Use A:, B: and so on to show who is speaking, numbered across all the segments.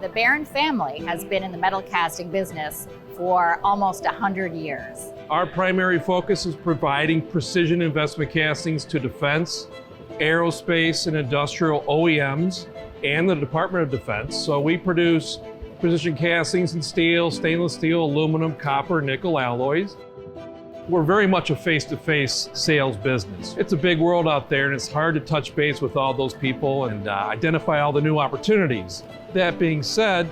A: The Barron family has been in the metal casting business for almost 100 years.
B: Our primary focus is providing precision investment castings to defense, aerospace, and industrial OEMs, and the Department of Defense. So we produce precision castings in steel, stainless steel, aluminum, copper, nickel alloys. We're very much a face-to-face sales business. It's a big world out there, and it's hard to touch base with all those people and identify all the new opportunities. That being said,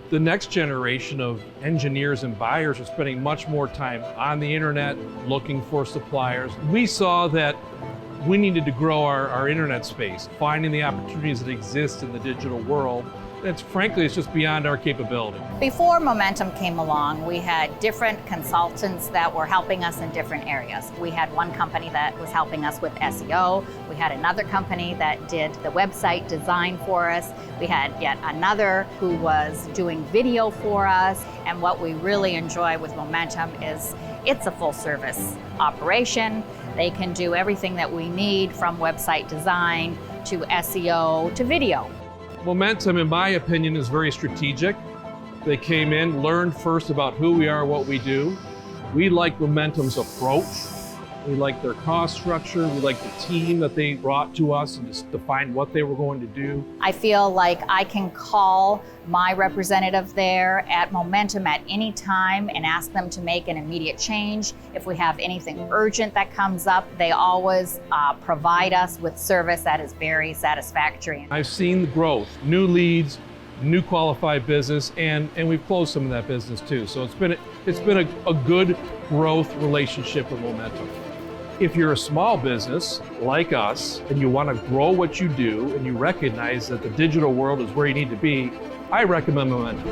B: the next generation of engineers and buyers are spending much more time on the internet looking for suppliers. We saw that we needed to grow our internet space, finding the opportunities that exist in the digital world. Frankly, it's just beyond our capability.
A: Before Momentum came along, we had different consultants that were helping us in different areas. We had one company that was helping us with SEO. We had another company that did the website design for us. We had yet another who was doing video for us. And what we really enjoy with Momentum is it's a full service operation. They can do everything that we need, from website design to SEO to video.
B: Momentum, in my opinion, is very strategic. They came in, learned first about who we are, what we do. We like Momentum's approach. We like their cost structure. We like the team that they brought to us and just defined what they were going to do.
A: I feel like I can call my representative there at Momentum at any time and ask them to make an immediate change. If we have anything urgent that comes up, they always provide us with service that is very satisfactory.
B: I've seen the growth, new leads, new qualified business, and we've closed some of that business too. So it's been a good growth relationship with Momentum. If you're a small business like us and you want to grow what you do and you recognize that the digital world is where you need to be, I recommend Momentum.